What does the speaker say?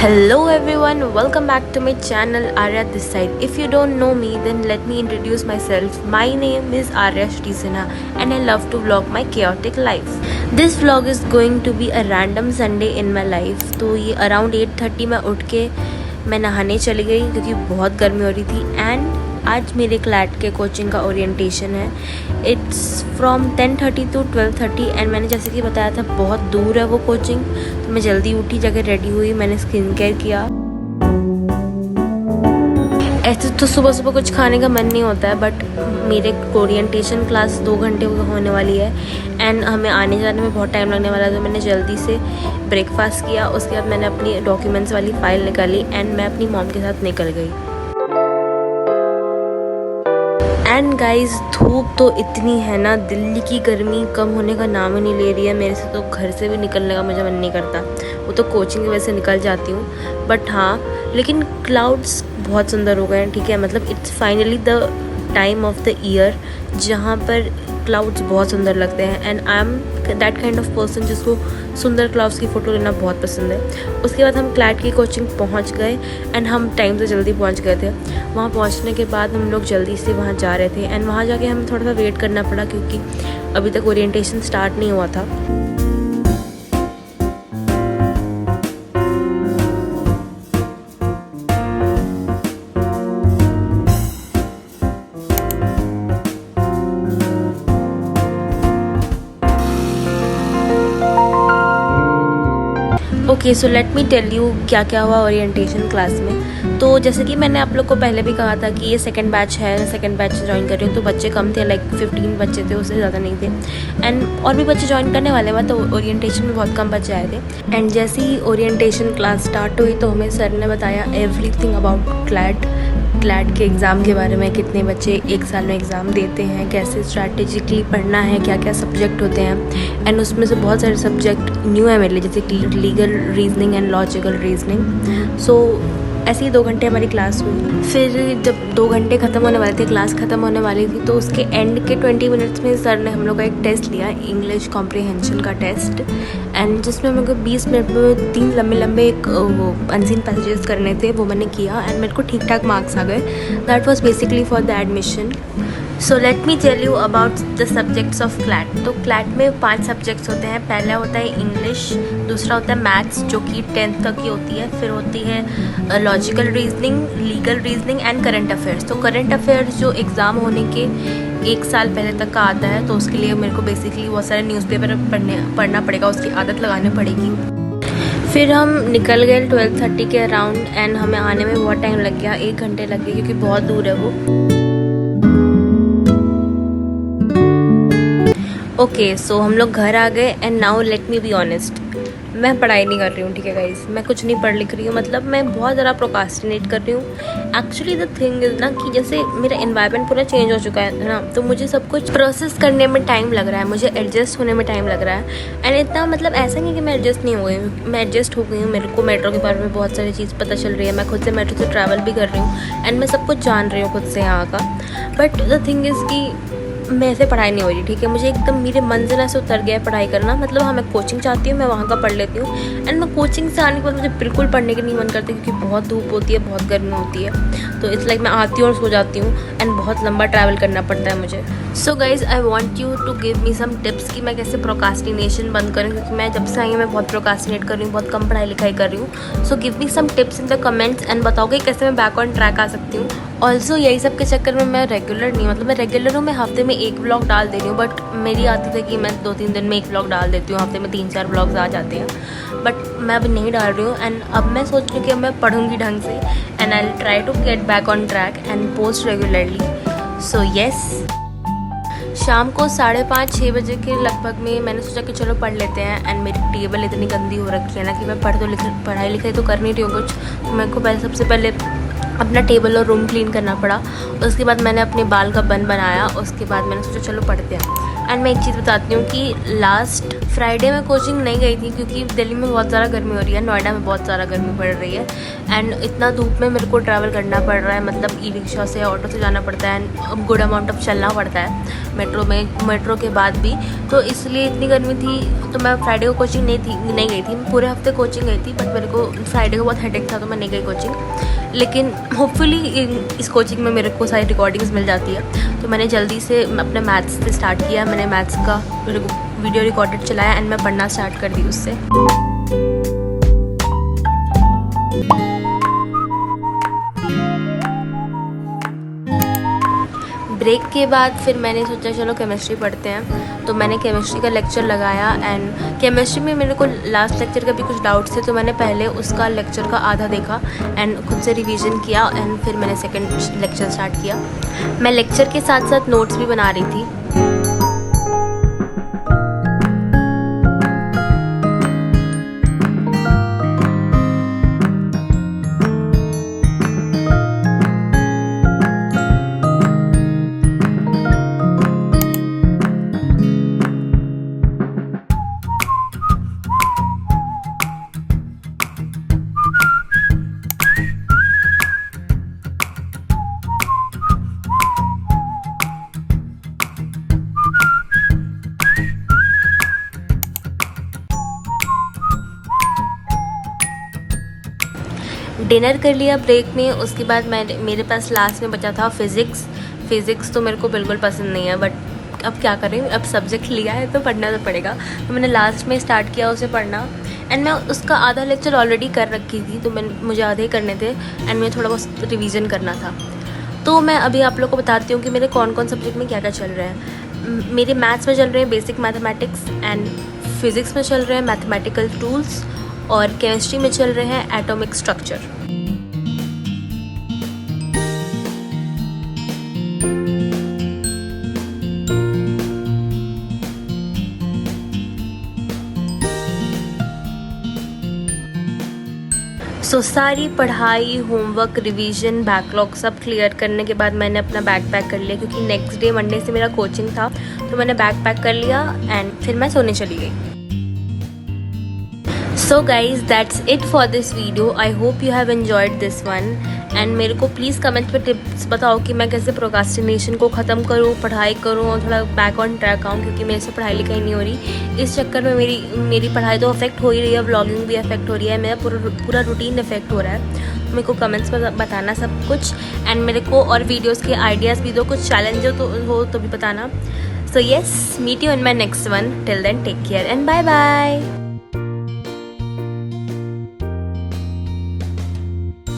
Hello everyone, welcome back to my channel Arya this side. If you don't know me, then let me introduce myself. My name is Arya Shri Sinha and I love to vlog my chaotic life. This vlog is going to be a random Sunday in my life. तो ये around 8:30 में उठ के मैं नहाने चली गई क्योंकि बहुत गर्मी हो रही थी एंड आज मेरे क्लैट के कोचिंग का ओरिएंटेशन है. इट्स फ्रॉम 10:30 to 12:30 एंड मैंने जैसे कि बताया था बहुत दूर है वो कोचिंग. तो मैं जल्दी उठी, जाकर रेडी हुई, मैंने स्किन केयर किया. ऐसे तो सुबह सुबह कुछ खाने का मन नहीं होता है बट मेरे ओरिएंटेशन क्लास 2 घंटे होने वाली है एंड हमें आने जाने में बहुत टाइम लगने वाला है. तो मैंने जल्दी से ब्रेकफास्ट किया. उसके बाद मैंने अपनी डॉक्यूमेंट्स वाली फ़ाइल निकाली एंड मैं अपनी मॉम के साथ निकल गई. एंड गाइज धूप तो इतनी है ना, दिल्ली की गर्मी कम होने का नाम ही नहीं ले रही है. मेरे से तो घर से भी निकलने का मुझे मन नहीं करता. वो तो कोचिंग की वजह से निकल जाती हूँ बट हाँ, लेकिन क्लाउड्स बहुत सुंदर हो गए हैं. ठीक है, मतलब it's finally the time of the year जहाँ पर क्लाउड्स बहुत सुंदर लगते हैं and I am that kind of person जिसको सुंदर क्लाउड्स की फ़ोटो लेना बहुत पसंद है. उसके बाद हम क्लैट की कोचिंग पहुंच गए एंड हम टाइम से जल्दी पहुंच गए थे. वहां पहुंचने के बाद हम लोग जल्दी से वहां जा रहे थे एंड वहां जाके हमें थोड़ा सा वेट करना पड़ा क्योंकि अभी तक ओरिएंटेशन स्टार्ट नहीं हुआ था. Okay, so let me tell you क्या क्या हुआ ओरिएंटेशन क्लास में. तो जैसे कि मैंने आप लोग को पहले भी कहा था कि ये सेकंड बैच है, मैं सेकंड बैच ज्वाइन कर रही हूँ. तो बच्चे कम थे, लाइक 15 बच्चे थे, उससे ज़्यादा नहीं थे. एंड और भी बच्चे ज्वाइन करने वाले हैं, तो ओरिएंटेशन में बहुत कम बच्चे आए थे. एंड जैसे ही ओरिएंटेशन क्लास स्टार्ट हुई तो हमें सर ने बताया एवरीथिंग अबाउट क्लैट के एग्ज़ाम के बारे में. कितने बच्चे एक साल में एग्ज़ाम देते हैं, कैसे स्ट्रैटेजिकली पढ़ना है, क्या क्या सब्जेक्ट होते हैं. एंड उसमें से बहुत सारे सब्जेक्ट न्यू है मेरे लिए, जैसे कि legal reasoning and logical reasoning. So ऐसे ही 2 घंटे हमारी क्लास हुई. फिर जब 2 घंटे ख़त्म होने वाले थे, क्लास ख़त्म होने वाली थी, तो उसके एंड के 20 मिनट्स में सर ने हम लोग का एक टेस्ट लिया, इंग्लिश कॉम्प्रिहेंशन का टेस्ट. एंड जिसमें मेरे को 20 मिनट में 3 लंबे एक अनसीन पैसेजेस करने थे, वो मैंने किया एंड मेरे को ठीक ठाक मार्क्स आ गए. That was basically for the admission. So let me tell you about the subjects of CLAT. तो क्लैट में 5 सब्जेक्ट्स होते हैं. पहला होता है इंग्लिश, दूसरा होता है मैथ्स जो कि 10th तक की होती है. फिर होती है logical reasoning, legal reasoning and current affairs. तो करंट अफेयर्स जो एग्ज़ाम होने के 1 साल पहले तक का आता है, तो उसके लिए मेरे को बेसिकली बहुत सारे न्यूज़पेपर पढ़ना पड़ेगा, उसकी आदत लगानी पड़ेगी. फिर हम निकल गए 12:30 के अराउंड एंड हमें आने में बहुत टाइम लग गया, 1 घंटे लग गए क्योंकि बहुत दूर है वो. ओके, सो हम लोग घर आ गए and now let me be honest, मैं पढ़ाई नहीं कर रही हूँ. ठीक है गाइस, मैं कुछ नहीं पढ़ लिख रही हूँ, मतलब मैं बहुत ज़्यादा प्रोक्रास्टिनेट कर रही हूँ. एक्चुअली द थिंग इज़ ना कि जैसे मेरा एनवायरनमेंट पूरा चेंज हो चुका है ना, तो मुझे सब कुछ प्रोसेस करने में टाइम लग रहा है, मुझे एडजस्ट होने में टाइम लग रहा है. एंड इतना मतलब ऐसा नहीं कि मैं एडजस्ट नहीं हो गई हूँ, मैं एडजस्ट हो गई हूँ. मेरे को मेट्रो के बारे में बहुत सारी चीज़ पता चल रही है, मैं खुद से मेट्रो से ट्रैवल भी कर रही हूँ एंड मैं सब कुछ जान रही हूँ खुद से यहाँ का. बट द थिंग इज़ कि मैं ऐसे पढ़ाई नहीं हो रही. ठीक है, मुझे एकदम मेरे मन से ना ऐसे उतर गया है पढ़ाई करना. मतलब हाँ, मैं कोचिंग चाहती हूँ, मैं वहाँ का पढ़ लेती हूँ एंड मैं कोचिंग से आने के बाद मुझे बिल्कुल पढ़ने के नहीं मन करती क्योंकि बहुत धूप होती है, बहुत गर्मी होती है. तो इट्स लाइक मैं आती हूँ और सो जाती हूँ एंड बहुत लंबा ट्रैवल करना पड़ता है मुझे. So guys I want you to give me some tips कि मैं कैसे प्रोक्रास्टिनेशन बंद करूँ, क्योंकि मैं जब से आई हूँ मैं बहुत प्रोक्रास्टिनेट कर रही हूँ, बहुत कम पढ़ाई लिखाई कर रही हूँ. So give me some tips in the comments and बताओगे कैसे मैं बैक ऑन ट्रैक आ सकती हूँ. ऑल्सो यही सब के चक्कर में मैं रेगुलर नहीं, मतलब मैं रेगुलर हूँ, मैं हफ्ते में 1 व्लॉग डाल दे रही हूँ. बट मेरी आदत है कि मैं 2-3 दिन में 1 व्लॉग डाल देती हूँ, हफ्ते में 3-4 व्लॉग्स आ जाते हैं. बट मैं अभी नहीं डाल रही हूँ एंड अब मैं सोच रही हूँ कि अब मैं पढ़ूँगी ढंग से and I will try to get back on track and post regularly. So yes, शाम को 5:30-6 बजे के लगभग में मैंने सोचा कि चलो पढ़ लेते हैं. एंड मेरी टेबल इतनी गंदी हो रखी है ना कि मैं पढ़ाई लिखाई तो कर नहीं रही हूँ कुछ. तो मेरे को सबसे पहले अपना टेबल और रूम क्लीन करना पड़ा. उसके बाद मैंने अपने बाल का बन बनाया. उसके बाद मैंने सोचा चलो पढ़ते हैं. एंड मैं एक चीज़ बताती हूँ कि लास्ट फ्राइडे में कोचिंग नहीं गई थी क्योंकि दिल्ली में बहुत ज़्यादा गर्मी हो रही है, नोएडा में बहुत ज़्यादा गर्मी पड़ रही है एंड इतना धूप में मेरे को ट्रैवल करना पड़ रहा है, मतलब ई रिक्शा से ऑटो से जाना पड़ता है एंड गुड अमाउंट ऑफ चलना पड़ता है मेट्रो के बाद भी, तो इसलिए इतनी गर्मी थी तो मैं फ्राइडे को कोचिंग नहीं गई थी। मैं पूरे हफ्ते कोचिंग गई थी बट मेरे को फ्राइडे को बहुत हेडेक था तो मैं नहीं गई कोचिंग, लेकिन होपफुली इस कोचिंग में मेरे को सारी रिकॉर्डिंग्स मिल जाती है। तो मैंने जल्दी से अपने मैथ्स से स्टार्ट किया, मैंने मैथ्स का वीडियो रिकॉर्डेड चलाया एंड मैं पढ़ना स्टार्ट कर दी उससे। ब्रेक के बाद फिर मैंने सोचा चलो केमिस्ट्री पढ़ते हैं, तो मैंने केमिस्ट्री का लेक्चर लगाया एंड केमिस्ट्री में मेरे को लास्ट लेक्चर का भी कुछ डाउट्स थे तो मैंने पहले उसका लेक्चर का आधा देखा एंड खुद से रिवीजन किया एंड फिर मैंने सेकंड लेक्चर स्टार्ट किया। मैं लेक्चर के साथ साथ नोट्स भी बना रही थी। डिनर कर लिया ब्रेक में, उसके बाद मेरे पास लास्ट में बचा था फ़िज़िक्स तो मेरे को बिल्कुल पसंद नहीं है बट अब क्या करें, अब सब्जेक्ट लिया है तो पढ़ना तो पड़ेगा। तो मैंने लास्ट में स्टार्ट किया उसे पढ़ना एंड मैं उसका आधा लेक्चर ऑलरेडी कर रखी थी तो मुझे आधे ही करने थे एंड मुझे थोड़ा बहुत रिवीजन करना था। तो मैं अभी आप लोग को बताती हूँ कि मेरे कौन कौन सब्जेक्ट में क्या क्या चल रहा है। मेरे मैथ्स में चल रहे हैं बेसिक मैथमेटिक्स एंड फिज़िक्स में चल रहे हैं मैथमेटिकल टूल्स और केमिस्ट्री में चल रहे हैं एटॉमिक स्ट्रक्चर। सारी पढ़ाई, होमवर्क, रिवीजन, बैकलॉग सब क्लियर करने के बाद मैंने अपना बैग पैक कर लिया क्योंकि नेक्स्ट डे मंडे से मेरा कोचिंग था, तो मैंने बैग पैक कर लिया एंड फिर मैं सोने चली गई। So guys, that's it for this video. I hope you have enjoyed this one. And मेरे को प्लीज़ कमेंट पे टिप्स बताओ कि मैं कैसे प्रोक्रास्टिनेशन को ख़त्म करूँ, पढ़ाई करूँ और थोड़ा बैक ऑन ट्रैक आऊँ, क्योंकि मेरे से पढ़ाई लिखाई नहीं हो रही। इस चक्कर में मेरी पढ़ाई तो अफेक्ट हो ही रही है, व्लॉगिंग भी अफेक्ट हो रही है, मेरा पूरा रूटीन अफेक्ट हो रहा है। मेरे को कमेंट्स पर बताना सब कुछ एंड मेरे को और वीडियोज़ के आइडियाज़ भी दो, कुछ चैलेंज हो तो भी बताना। So yes, meet you in my next one. Till then take care and bye bye.